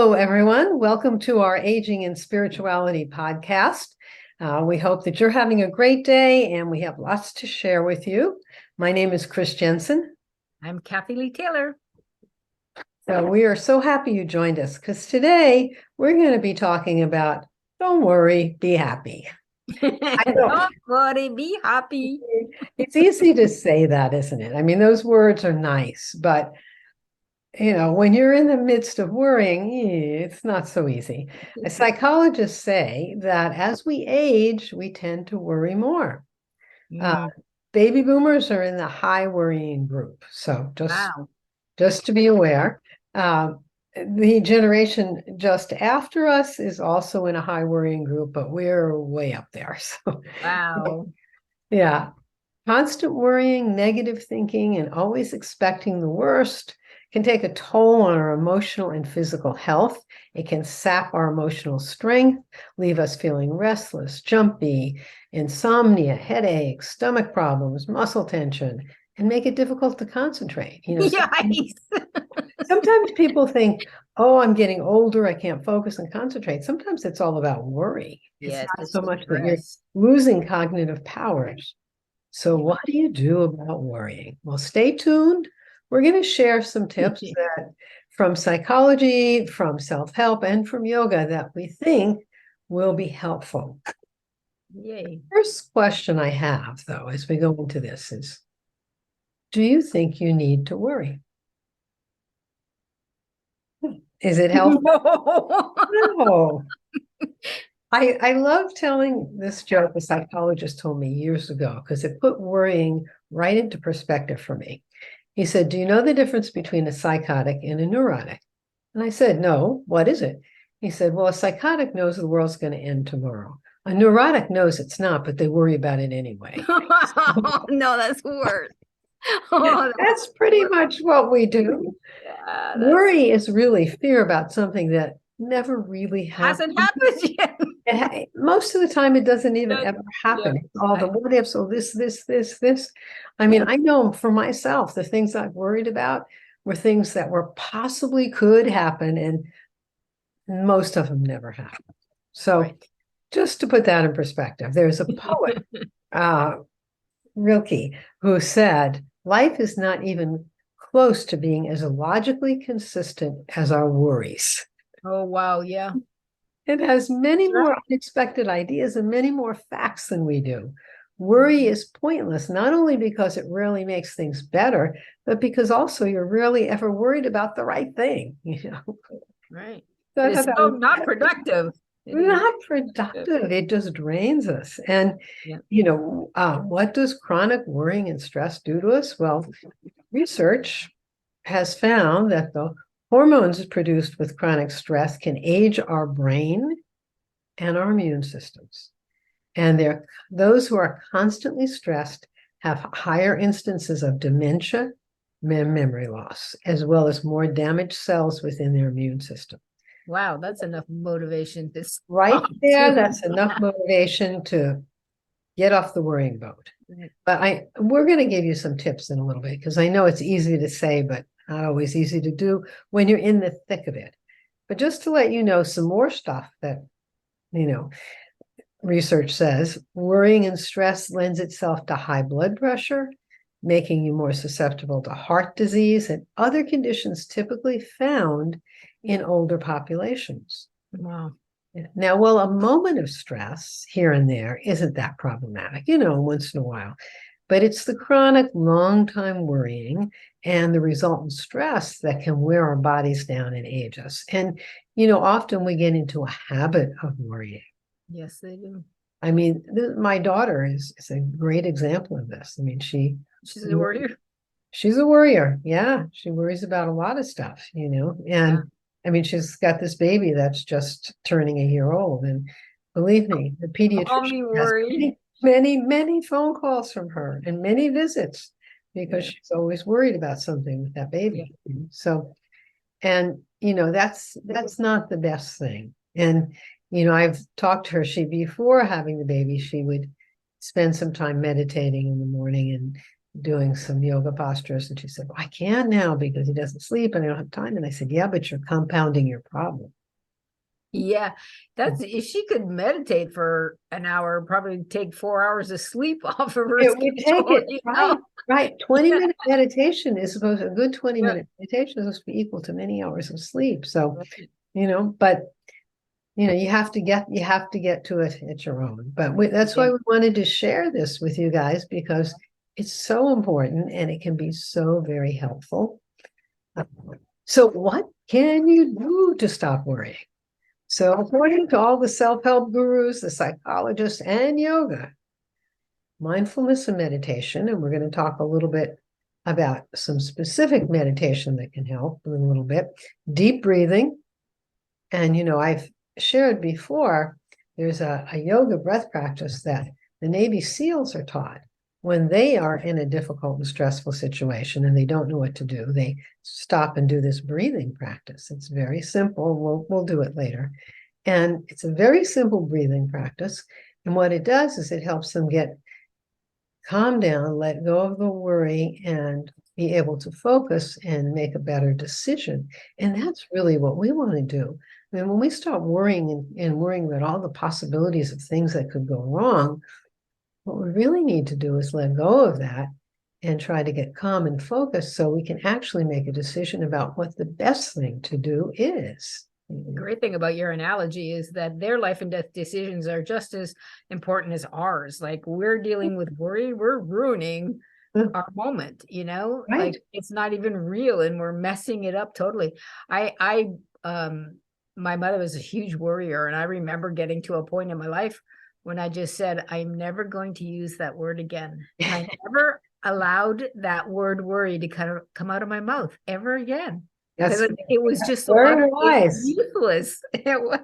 Hello, everyone. Welcome to our Aging and Spirituality podcast. We hope that you're having a great day and we have lots to share with you. My name is Chris Jensen. I'm Kathy Lee Taylor. So we are so happy you joined us because today we're going to be talking about don't worry, be happy. Don't worry, be happy. It's easy to say that, isn't it? I mean, those words are nice, but when you're in the midst of worrying, it's not so easy. Psychologists say that as we age, we tend to worry more. Baby boomers are in the high worrying group. So just to be aware, the generation just after us is also in a high worrying group, but we're way up there. So, yeah. Constant worrying, negative thinking, and always expecting the worst can take a toll on our emotional and physical health. It can sap our emotional strength, leave us feeling restless, jumpy, insomnia, headaches, stomach problems, muscle tension, and make it difficult to concentrate. Sometimes people think, oh, I'm getting older, I can't focus and concentrate. Sometimes it's all about worry. Yes, it's not so much that you're losing cognitive powers. So what do you do about worrying? Well, stay tuned. We're going to share some tips from psychology, from self-help, and from yoga that we think will be helpful. Yay. First question I have, though, as we go into this is, do you think you need to worry? Is it helpful? No. I love telling this joke a psychologist told me years ago because it put worrying right into perspective for me. He said, do you know the difference between a psychotic and a neurotic? And I said, no, what is it? He said, well, a psychotic knows the world's going to end tomorrow. A neurotic knows it's not, but they worry about it anyway. No, that's worse. That's pretty much what we do. Yeah, worry is really fear about something that never really hasn't happened yet. Most of the time, it doesn't even ever happen. It's all the what ifs, so this. I mean, I know for myself, the things I've worried about were things that were possibly could happen, and most of them never happened. So just to put that in perspective, there's a poet, Rilke, who said, life is not even close to being as logically consistent as our worries. Oh, wow. Yeah. It has many more unexpected ideas and many more facts than we do. Worry is pointless, not only because it rarely makes things better, but because also you're rarely ever worried about the right thing. Right. So it's not productive. Not productive. It just drains us. And, what does chronic worrying and stress do to us? Well, research has found that the hormones produced with chronic stress can age our brain and our immune systems. And those who are constantly stressed have higher instances of dementia, memory loss, as well as more damaged cells within their immune system. Wow, that's enough motivation. Right there, that's enough motivation to get off the worrying boat. But we're going to give you some tips in a little bit, because I know it's easy to say, but not always easy to do when you're in the thick of it. But just to let you know some more stuff that, research says, worrying and stress lends itself to high blood pressure, making you more susceptible to heart disease and other conditions typically found in older populations. Wow. Now, while a moment of stress here and there isn't that problematic, once in a while, but it's the chronic, long-time worrying and the resultant stress that can wear our bodies down and age us. And, often we get into a habit of worrying. Yes, they do. I mean, my daughter is a great example of this. I mean, she's a worrier. She's a worrier. Yeah, she worries about a lot of stuff, and I mean, she's got this baby that's just turning a year old. And believe me, the pediatrician has many phone calls from her and many visits because she's always worried about something with that baby. So, and, that's not the best thing. And, I've talked to her, before having the baby, she would spend some time meditating in the morning and doing some yoga postures. And she said, well, I can now because he doesn't sleep and I don't have time. And I said, yeah, but you're compounding your problem. Yeah, that's if she could meditate for an hour, probably take 4 hours of sleep off of her It would take schedule, it, you right, know? right. 20-minute meditation is supposed, a good 20-minute Yeah. meditation is supposed to be equal to many hours of sleep. So, but you have to get to it at your own. But that's why we wanted to share this with you guys, because it's so important and it can be so very helpful. So what can you do to stop worrying? So according to all the self-help gurus, the psychologists, and yoga, mindfulness and meditation, and we're going to talk a little bit about some specific meditation that can help in a little bit, deep breathing. And, I've shared before, there's a yoga breath practice that the Navy SEALs are taught when they are in a difficult and stressful situation and they don't know what to do. They stop and do this breathing practice. It's very simple. We'll do it later. And it's a very simple breathing practice. And what it does is it helps them get calm down, let go of the worry, and be able to focus and make a better decision. And that's really what we want to do. I mean, when we start worrying and worrying about all the possibilities of things that could go wrong, what we really need to do is let go of that and try to get calm and focused so we can actually make a decision about what the best thing to do is. The great thing about your analogy is that their life and death decisions are just as important as ours. Like, we're dealing with worry, we're ruining our moment, Right. like it's not even real and we're messing it up totally. My mother was a huge worrier, and I remember getting to a point in my life when I just said, I'm never going to use that word again. And I never allowed that word worry to kind of come out of my mouth ever again. It was just so useless. To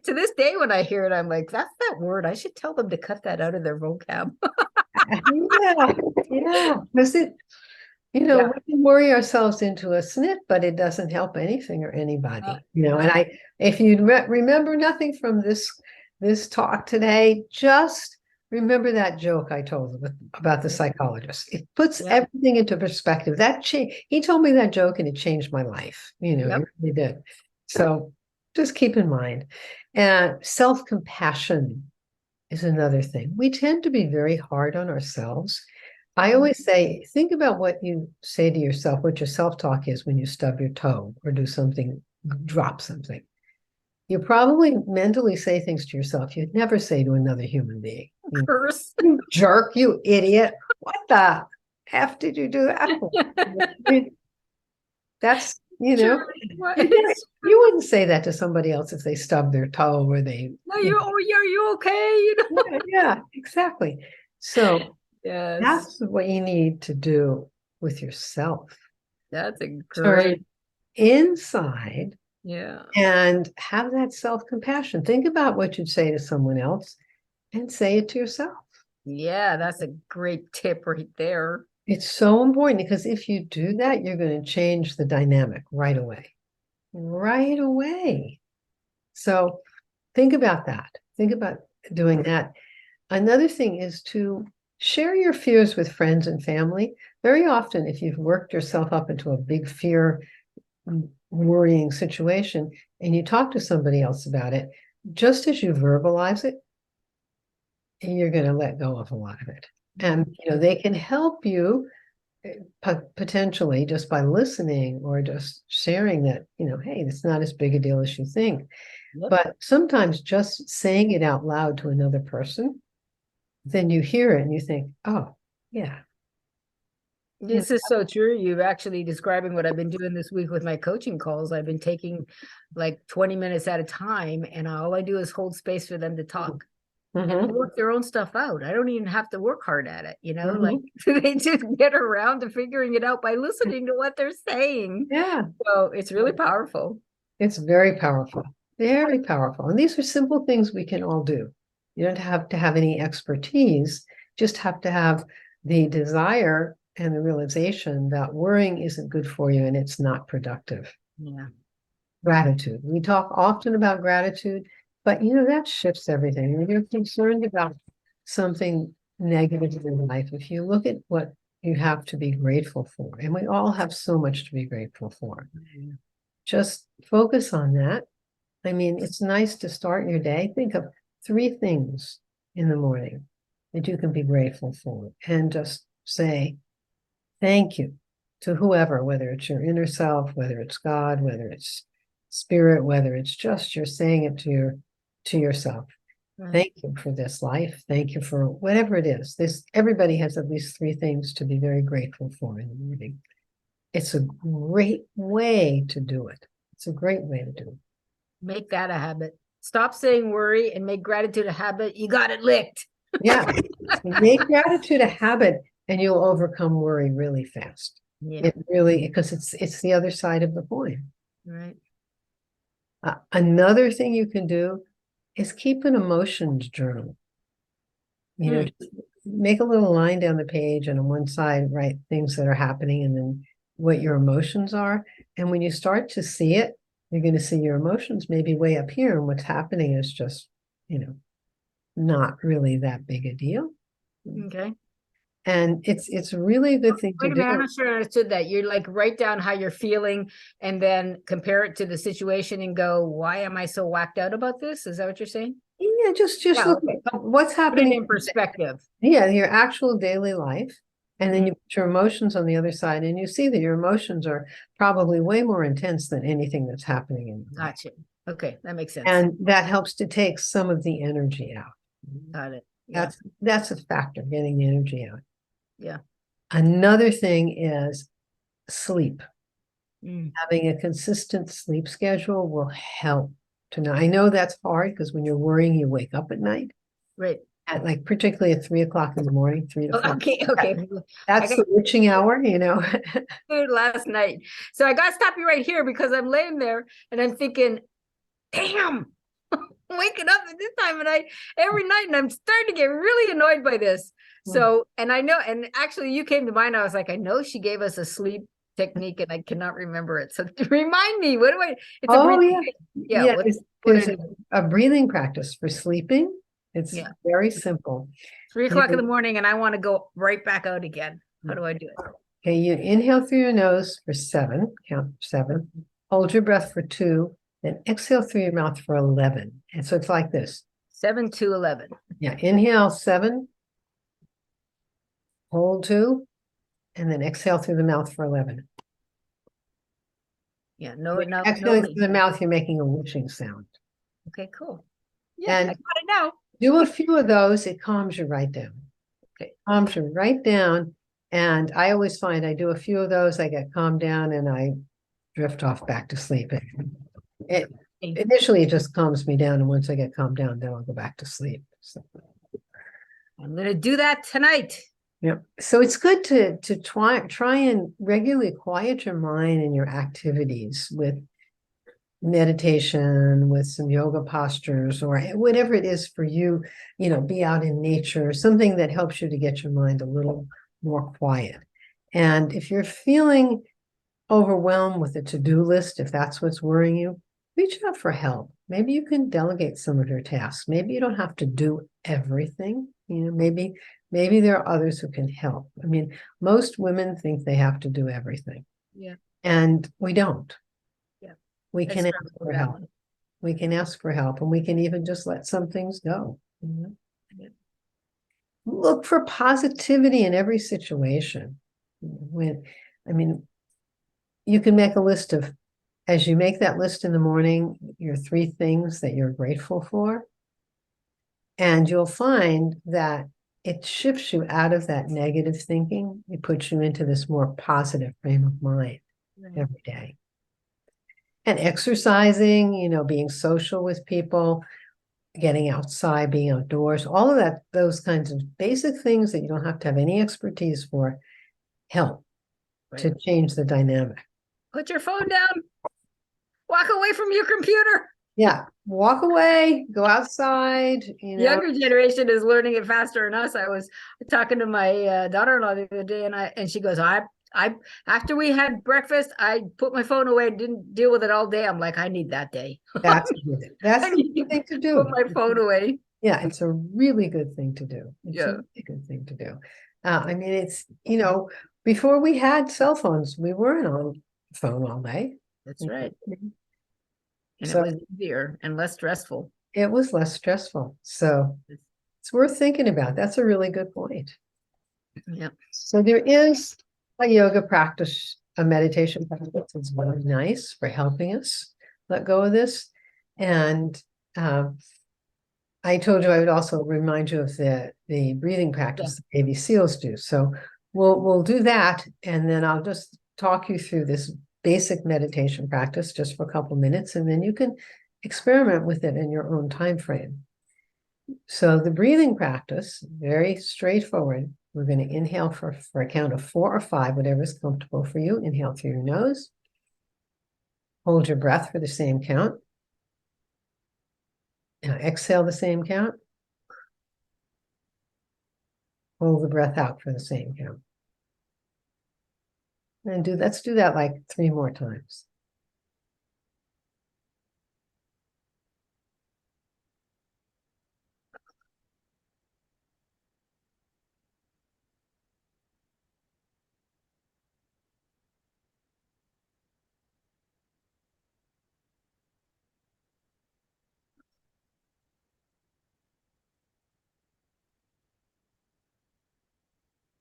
this day, when I hear it, I'm like, that's that word. I should tell them to cut that out of their vocab. Yeah. Because we can worry ourselves into a snit, but it doesn't help anything or anybody. And if you remember nothing from this talk today, just remember that joke I told about the psychologist. It puts everything into perspective. He told me that joke and it changed my life. It really did. So just keep in mind. And self-compassion is another thing. We tend to be very hard on ourselves. I always say, think about what you say to yourself, what your self-talk is when you stub your toe or do something, drop something. You probably mentally say things to yourself you'd never say to another human being. Curse. You jerk, you idiot. What the F did you do that? That's, you wouldn't say that to somebody else if they stubbed their toe or they. No, are you okay? Yeah, exactly. So yes, that's what you need to do with yourself. That's a great inside. Yeah. And have that self-compassion. Think about what you'd say to someone else and say it to yourself. Yeah, that's a great tip right there. It's so important because if you do that, you're going to change the dynamic right away. Right away. So think about that. Think about doing that. Another thing is to share your fears with friends and family. Very often, if you've worked yourself up into a big fear, worrying situation, and you talk to somebody else about it, just as you verbalize it, you're going to let go of a lot of it. And they can help you potentially just by listening or just sharing that, hey, it's not as big a deal as you think. But sometimes just saying it out loud to another person, then you hear it and you think, oh, yeah. This is so true. You're actually describing what I've been doing this week with my coaching calls. I've been taking like 20 minutes at a time, and all I do is hold space for them to talk and work their own stuff out. I don't even have to work hard at it, like they just get around to figuring it out by listening to what they're saying. Yeah. So it's really powerful. It's very powerful. Very powerful. And these are simple things we can all do. You don't have to have any expertise, just have to have the desire and the realization that worrying isn't good for you and it's not productive. Yeah. Gratitude. We talk often about gratitude, but that shifts everything. When you're concerned about something negative in life, if you look at what you have to be grateful for, and we all have so much to be grateful for, just focus on that. I mean, it's nice to start your day. Think of 3 things in the morning that you can be grateful for, and just say thank you to whoever, whether it's your inner self, whether it's God, whether it's spirit, whether it's just you're saying it to yourself. Right. Thank you for this life. Thank you for whatever it is. Everybody has at least 3 things to be very grateful for in the morning. It's a great way to do it. It's a great way to do it. Make that a habit. Stop saying worry and make gratitude a habit. You got it licked. Yeah. Make gratitude a habit and you'll overcome worry really fast. Yeah. It really, because it's the other side of the coin. Right. Another thing you can do is keep an emotions journal. You know, just make a little line down the page, and on one side write things that are happening and then what your emotions are. And when you start to see it, you're going to see your emotions maybe way up here, and what's happening is just, not really that big a deal. Okay. And it's really a good thing to Wait a minute, I'm do. not sure I understood that. You're like, write down how you're feeling and then compare it to the situation and go, why am I so whacked out about this? Is that what you're saying? Yeah, just Yeah, look okay. at what's Put it happening. in perspective. Yeah, your actual daily life. And then you put your emotions on the other side, and you see that your emotions are probably way more intense than anything that's happening in your life. Gotcha. Okay, that makes sense. And that helps to take some of the energy out. Got it. Yeah. That's a factor, getting the energy out. Yeah. Another thing is sleep. Mm. Having a consistent sleep schedule will help to know. I know that's hard because when you're worrying, you wake up at night. Right. At particularly at 3 o'clock in the morning, 3 to 4. Okay. That's the witching hour, Last night. So I got to stop you right here because I'm laying there and I'm thinking, damn, I'm waking up at this time of night every night, and I'm starting to get really annoyed by this. So, and I know, and actually you came to mind. I was like, I know she gave us a sleep technique and I cannot remember it. So remind me, what do I, it's a breathing. Yeah. There's a breathing practice for sleeping. It's very simple. 3 o'clock in the morning and I want to go right back out again. How do I do it? Okay, you inhale through your nose for 7, count 7, hold your breath for 2, then exhale through your mouth for 11. And so it's like this. 7 to 11. Yeah, inhale 7, hold 2, and then exhale through the mouth for 11. Yeah, no. Exhaling through the mouth, you're making a whooshing sound. Okay, cool. Yeah, and I got it now. Do a few of those, it calms you right down. Okay. Calms you right down. And I always find I do a few of those, I get calmed down and I drift off back to sleep. Initially, it just calms me down. And once I get calmed down, then I'll go back to sleep. So. I'm going to do that tonight. Yeah. So it's good to try and regularly quiet your mind and your activities with meditation, with some yoga postures, or whatever it is for you, be out in nature, something that helps you to get your mind a little more quiet. And if you're feeling overwhelmed with a to-do list, if that's what's worrying you, reach out for help. Maybe you can delegate some of your tasks. Maybe you don't have to do everything. Maybe there are others who can help. I mean, most women think they have to do everything. Yeah. And we don't. Yeah. We can ask for help. We can ask for help, and we can even just let some things go. Yeah. Look for positivity in every situation. You can make a list of, as you make that list in the morning, your 3 things that you're grateful for. And you'll find that it shifts you out of that negative thinking. It puts you into this more positive frame of mind every day. And exercising, being social with people, getting outside, being outdoors, all of that, those kinds of basic things that you don't have to have any expertise for, help to change the dynamic. Put your phone down. Walk away from your computer. Yeah, walk away, go outside. Younger generation is learning it faster than us. I was talking to my daughter-in-law the other day, and she goes, I after we had breakfast, I put my phone away, didn't deal with it all day. I'm like, I need that day. That's the thing to do. Put my phone away. Yeah, it's a really good thing to do. It's a Yeah. really good thing to do. I mean, it's, before we had cell phones, we weren't on the phone all day. That's right. And it So was easier and less stressful. it was less stressful. So it's worth thinking about. That's a really good point. Yeah. So there is a yoga practice, a meditation practice that's really nice for helping us let go of this. And I told you I would also remind you of the breathing practice the Navy SEALs do. So we'll do that, and then I'll just talk you through this basic meditation practice just for a couple minutes, and then you can experiment with it in your own time frame. So the breathing practice, very straightforward. We're going to inhale for a count of 4 or 5, whatever is comfortable for you. Inhale through your nose. Hold your breath for the same count. Now exhale the same count. Hold the breath out for the same count. And let's do that like 3 more times.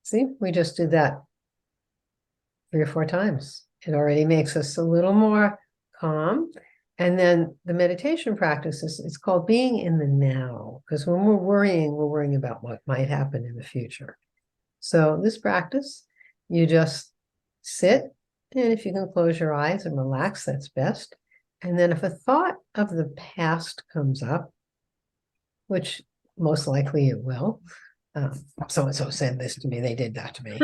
See, we just did that 3 or 4 times. It already makes us a little more calm. And then the meditation practice it's called being in the now, because when we're worrying about what might happen in the future. So this practice, you just sit, and if you can close your eyes and relax, that's best. And then if a thought of the past comes up, which most likely it will, so-and-so said this to me, they did that to me.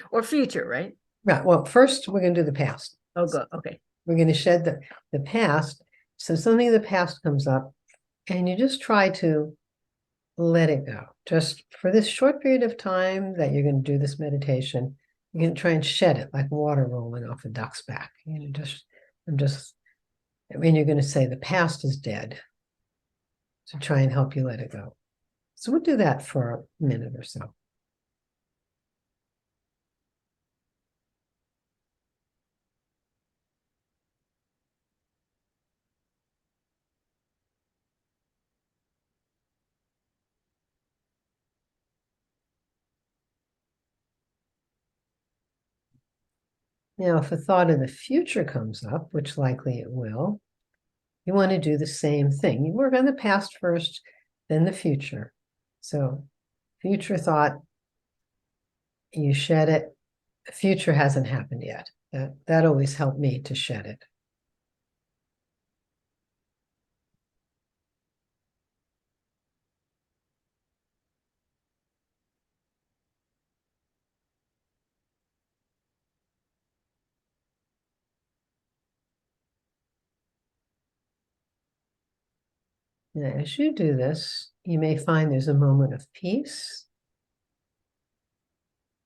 Or future, right? Right. Well, first we're going to do the past. Oh, good. Okay. We're going to shed the past. So something in the past comes up, and you just try to let it go. Just for this short period of time that you're going to do this meditation, you're going to try and shed it like water rolling off a duck's back. I mean, you're going to say the past is dead to try and help you let it go. So we'll do that for a minute or so. Now, if a thought in the future comes up, which likely it will, you want to do the same thing. You work on the past first, then the future. So future thought, you shed it. The future hasn't happened yet. That always helped me to shed it. Now, as you do this, you may find there's a moment of peace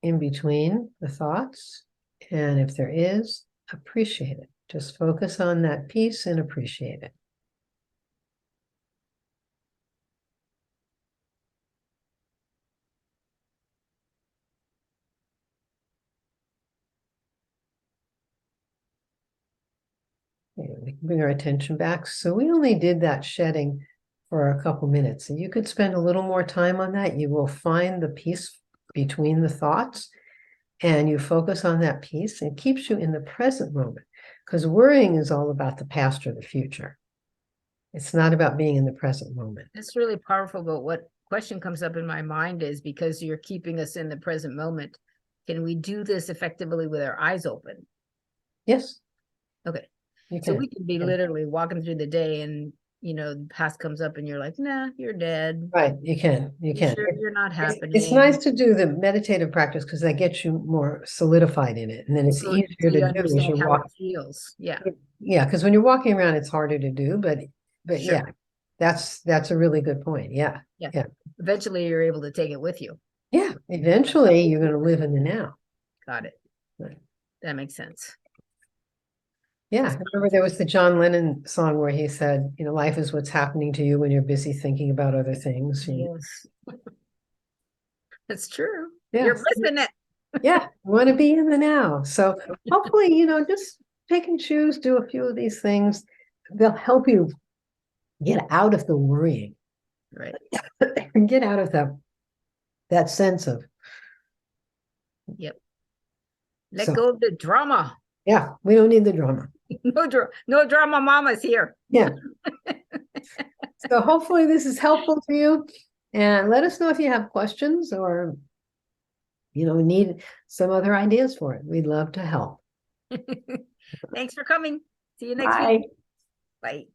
in between the thoughts. And if there is, appreciate it. Just focus on that peace and appreciate it. Okay, we can bring our attention back. So we only did that shedding for a couple minutes. And you could spend a little more time on that. You will find the peace between the thoughts, and you focus on that peace. It keeps you in the present moment, because worrying is all about the past or the future. It's not about being in the present moment. It's really powerful, but what question comes up in my mind is, because you're keeping us in the present moment, can we do this effectively with our eyes open? Yes. Okay. You So can. we can be literally walking through the day and, the past comes up and you're like, nah, you're dead. Right, you can. You can. Sure, you're not happening. It's nice to do the meditative practice because that gets you more solidified in it. And then it's So easier to you do as understand you how walk. it feels. Yeah. Yeah, because when you're walking around, it's harder to do, but Sure. yeah, that's a really good point. Yeah. Yeah. Yeah. Eventually you're able to take it with you. Yeah. Eventually you're going to live in the now. Got it. Right. That makes sense. Yeah, remember there was the John Lennon song where he said, you know, life is what's happening to you when you're busy thinking about other things. Yes, it's true. Yeah, You're missing it. yeah, want to be in the now. So hopefully, you know, just pick and choose, do a few of these things. They'll help you get out of the worrying Right. and get out of that sense of, Yep. Let so go of the drama. yeah, we don't need the drama. No drama mamas here. Yeah. So hopefully this is helpful to you. And let us know if you have questions or, you know, need some other ideas for it. We'd love to help. Thanks for coming. See you next Bye. week. Bye.